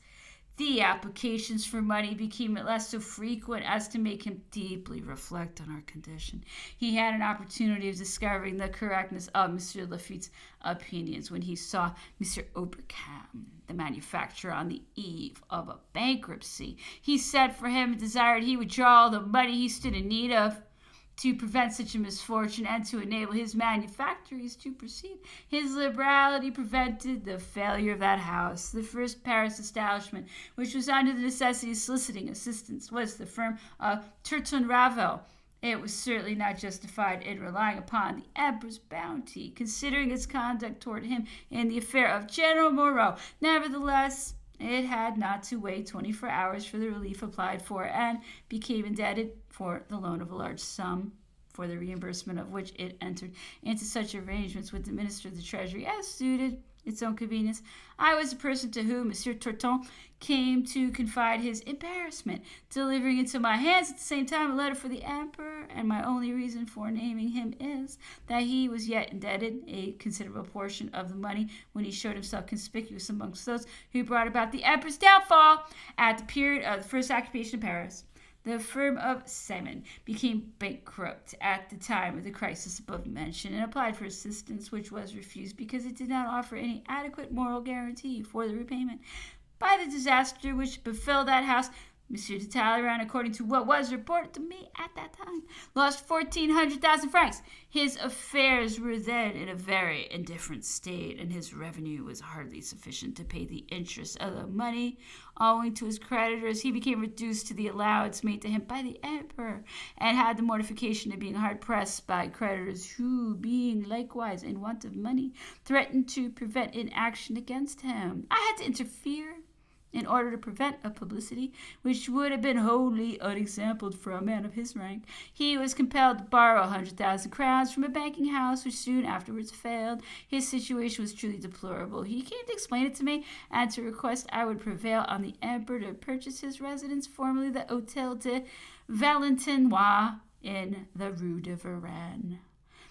The applications for money became at last so frequent as to make him deeply reflect on our condition. He had an opportunity of discovering the correctness of Monsieur Lafitte's opinions when he saw Monsieur Oberkampf, the manufacturer, on the eve of a bankruptcy. He sent for him and desired he would draw all the money he stood in need of to prevent such a misfortune and to enable his manufactories to proceed. His liberality prevented the failure of that house. The first Paris establishment which was under the necessity of soliciting assistance was the firm of Turton Ravel. It was certainly not justified in relying upon the emperor's bounty, considering its conduct toward him in the affair of General Moreau. Nevertheless, it had not to wait 24 hours for the relief applied for, and became indebted for the loan of a large sum, for the reimbursement of which it entered into such arrangements with the Minister of the Treasury as suited its own convenience. I was the person to whom Monsieur Turton came to confide his embarrassment, delivering into my hands at the same time a letter for the emperor, and my only reason for naming him is that he was yet indebted a considerable portion of the money when he showed himself conspicuous amongst those who brought about the emperor's downfall at the period of the first occupation of Paris. The firm of Simon became bankrupt at the time of the crisis above mentioned and applied for assistance, which was refused because it did not offer any adequate moral guarantee for the repayment. By the disaster which befell that house, Monsieur de Talleyrand, according to what was reported to me at that time, lost 1,400,000 francs. His affairs were then in a very indifferent state, and his revenue was hardly sufficient to pay the interest of the money owing to his creditors. He became reduced to the allowance made to him by the emperor, and had the mortification of being hard pressed by creditors who, being likewise in want of money, threatened to prevent inaction against him. I had to interfere in order to prevent a publicity which would have been wholly unexampled for a man of his rank. He was compelled to borrow 100,000 crowns from a banking house which soon afterwards failed. His situation was truly deplorable. He came to explain it to me and to request I would prevail on the emperor to purchase his residence, formerly the Hôtel de Valentinois, in the Rue de Varennes.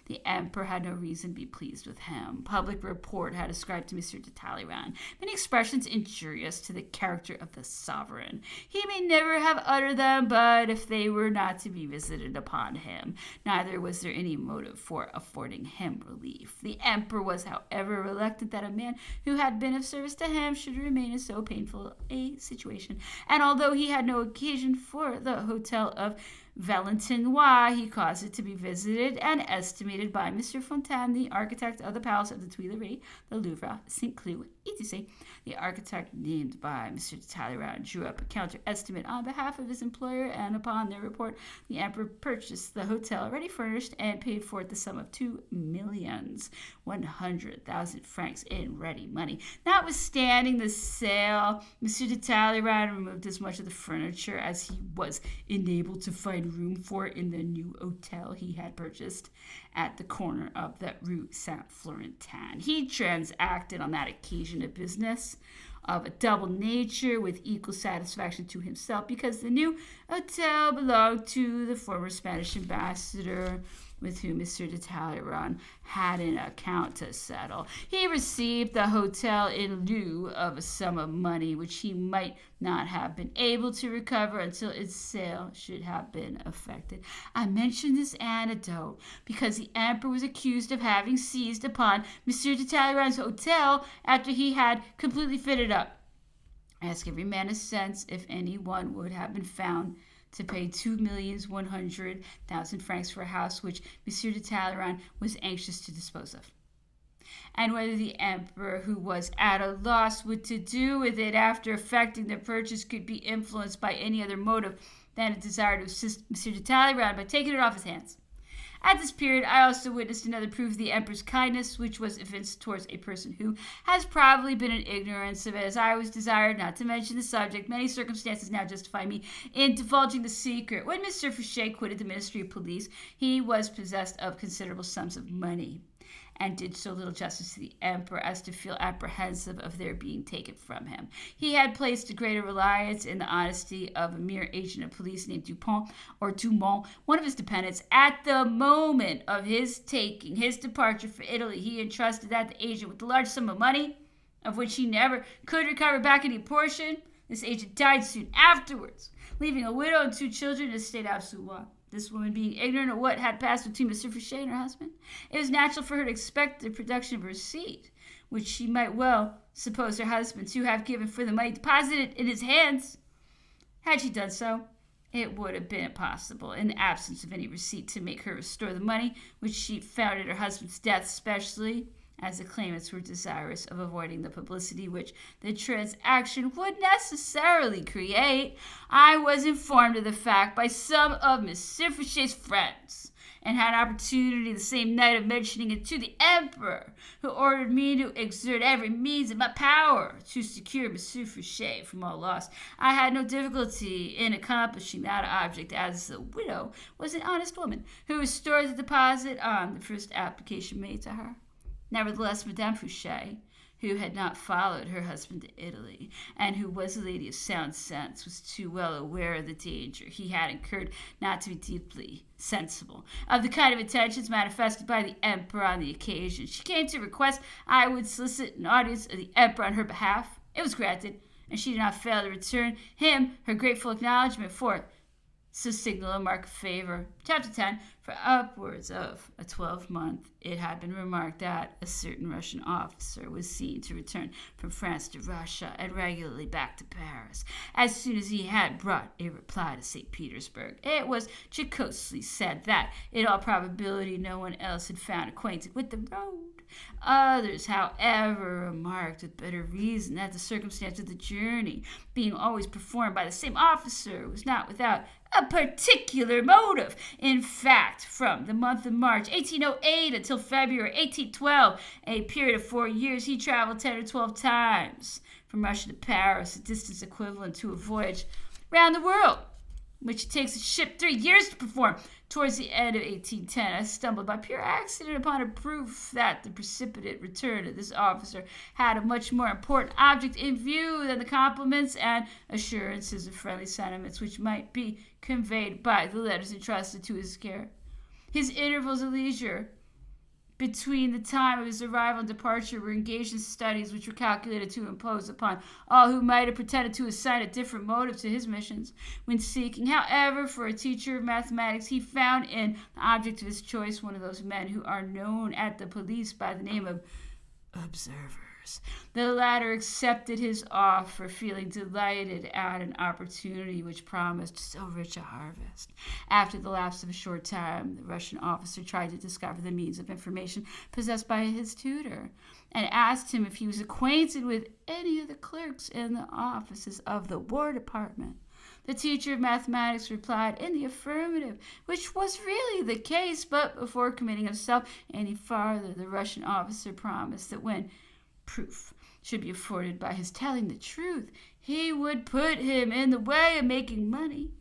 The emperor had no reason to be pleased with him. Public report had ascribed to Monsieur de Talleyrand many expressions injurious to the character of the sovereign. He may never have uttered them, but if they were not to be visited upon him, neither was there any motive for affording him relief. The emperor was, however, reluctant that a man who had been of service to him should remain in so painful a situation, and although he had no occasion for the Hotel of Valentinois, he caused it to be visited and estimated by Monsieur Fontaine, the architect of the Palace of the Tuileries, the Louvre, St. Cloud, etc. The architect named by Monsieur de Talleyrand drew up a counter-estimate on behalf of his employer, and upon their report, the emperor purchased the hotel ready furnished and paid for it the sum of 2,100,000 francs in ready money. Notwithstanding the sale, Monsieur de Talleyrand removed as much of the furniture as he was enabled to find room for in the new hotel he had purchased at the corner of the Rue Saint-Florentin. He transacted on that occasion a business of a double nature with equal satisfaction to himself, because the new hotel belonged to the former Spanish ambassador, with whom Monsieur de Talleyrand had an account to settle. He received the hotel in lieu of a sum of money which he might not have been able to recover until its sale should have been effected. I mention this anecdote because the emperor was accused of having seized upon Monsieur de Talleyrand's hotel after he had completely fitted up. Ask every man a sense if any one would have been found to pay 2,100,000 francs for a house which Monsieur de Talleyrand was anxious to dispose of, and whether the emperor, who was at a loss what to do with it after effecting the purchase, could be influenced by any other motive than a desire to assist Monsieur de Talleyrand by taking it off his hands. At this period, I also witnessed another proof of the emperor's kindness, which was evinced towards a person who has probably been in ignorance of it, as I was desired not to mention the subject. Many circumstances now justify me in divulging the secret. When Mr. Fouché quitted the Ministry of Police, he was possessed of considerable sums of money, and did so little justice to the emperor as to feel apprehensive of their being taken from him. He had placed a greater reliance in the honesty of a mere agent of police named Dumont, one of his dependents. At the moment of his taking his departure for Italy, he entrusted that the agent with a large sum of money, of which he never could recover back any portion. This agent died soon afterwards, leaving a widow and 2 children in a state of absolute. This woman being ignorant of what had passed between Mr. Fouché and her husband, it was natural for her to expect the production of a receipt, which she might well suppose her husband to have given for the money deposited in his hands. Had she done so, it would have been impossible, in the absence of any receipt, to make her restore the money, which she found at her husband's death, especially as the claimants were desirous of avoiding the publicity which the transaction would necessarily create. I was informed of the fact by some of M. Fouché's friends, and had an opportunity the same night of mentioning it to the emperor, who ordered me to exert every means in my power to secure M. Fouché from all loss. I had no difficulty in accomplishing that object, as the widow was an honest woman, who restored the deposit on the first application made to her. Nevertheless, Madame Fouché, who had not followed her husband to Italy, and who was a lady of sound sense, was too well aware of the danger he had incurred not to be deeply sensible of the kind of intentions manifested by the emperor on the occasion. She came to request I would solicit an audience of the emperor on her behalf. It was granted, and she did not fail to return him her grateful acknowledgment for so signal a mark of favor. Chapter 10. For upwards of a 12-month, it had been remarked that a certain Russian officer was seen to return from France to Russia and regularly back to Paris. As soon as he had brought a reply to St. Petersburg, it was jocosely said that, in all probability, no one else had found acquainted with the road. Others, however, remarked with better reason that the circumstance of the journey, being always performed by the same officer, was not without a particular motive. In fact, from the month of March 1808 until February 1812, a period of 4 years, he traveled 10 or 12 times from Russia to Paris, a distance equivalent to a voyage round the world, which takes a ship 3 years to perform. Towards the end of 1810, I stumbled by pure accident upon a proof that the precipitate return of this officer had a much more important object in view than the compliments and assurances of friendly sentiments which might be conveyed by the letters entrusted to his care. His intervals of leisure between the time of his arrival and departure were engaged in studies which were calculated to impose upon all who might have pretended to assign a different motive to his missions. When seeking, however, for a teacher of mathematics, he found in the object of his choice one of those men who are known at the police by the name of observers. The latter accepted his offer, feeling delighted at an opportunity which promised so rich a harvest. After the lapse of a short time, the Russian officer tried to discover the means of information possessed by his tutor, and asked him if he was acquainted with any of the clerks in the offices of the War Department. The teacher of mathematics replied in the affirmative, which was really the case, but before committing himself any farther, the Russian officer promised that when proof should be afforded by his telling the truth, he would put him in the way of making money.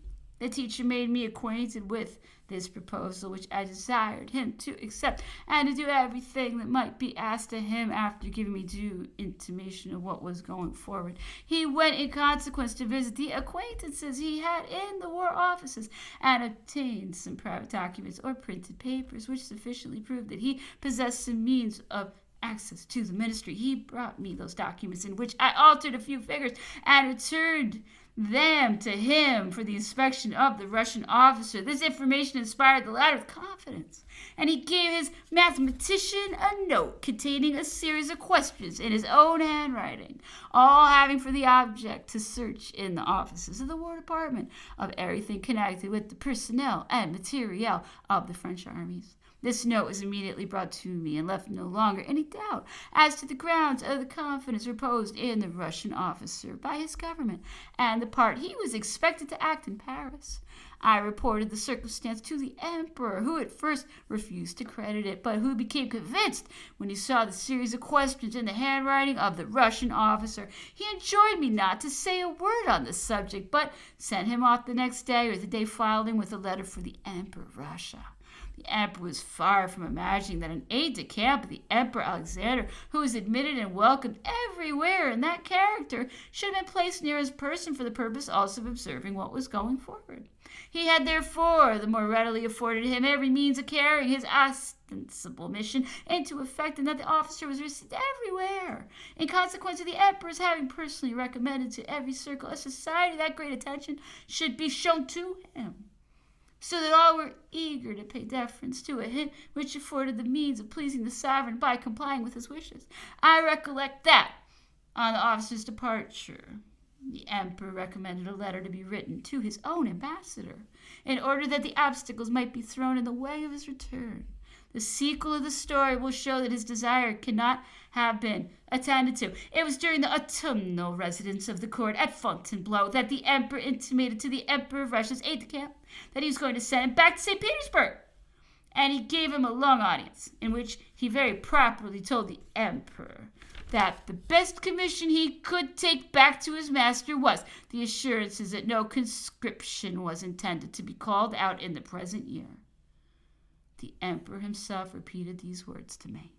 The teacher made me acquainted with this proposal, which I desired him to accept, and to do everything that might be asked of him after giving me due intimation of what was going forward. He went in consequence to visit the acquaintances he had in the war offices, and obtained some private documents or printed papers which sufficiently proved that he possessed some means of access to the ministry. He brought me those documents, in which I altered a few figures and returned them to him for the inspection of the Russian officer. This information inspired the latter with confidence, and he gave his mathematician a note containing a series of questions in his own handwriting, all having for the object to search in the offices of the War Department of everything connected with the personnel and materiel of the French armies. This note was immediately brought to me, and left no longer any doubt as to the grounds of the confidence reposed in the Russian officer by his government, and the part he was expected to act in Paris. I reported the circumstance to the emperor, who at first refused to credit it, but who became convinced when he saw the series of questions in the handwriting of the Russian officer. He enjoined me not to say a word on the subject, but sent him off the next day or the day following with a letter for the Emperor of Russia. The emperor was far from imagining that an aide-de-camp of the Emperor Alexander, who was admitted and welcomed everywhere in that character, should have been placed near his person for the purpose also of observing what was going forward. He had therefore the more readily afforded him every means of carrying his ostensible mission into effect, and that the officer was received everywhere, in consequence of the emperor's having personally recommended to every circle of society that great attention should be shown to him, so that all were eager to pay deference to a hint which afforded the means of pleasing the sovereign by complying with his wishes. I recollect that, on the officer's departure, the emperor recommended a letter to be written to his own ambassador, in order that the obstacles might be thrown in the way of his return. The sequel of the story will show that his desire cannot have been attended to. It was during the autumnal residence of the court at Fontainebleau that the emperor intimated to the Emperor of Russia's aide-de-camp that he was going to send him back to St. Petersburg, and he gave him a long audience, in which he very properly told the emperor that the best commission he could take back to his master was the assurances that no conscription was intended to be called out in the present year. The emperor himself repeated these words to me.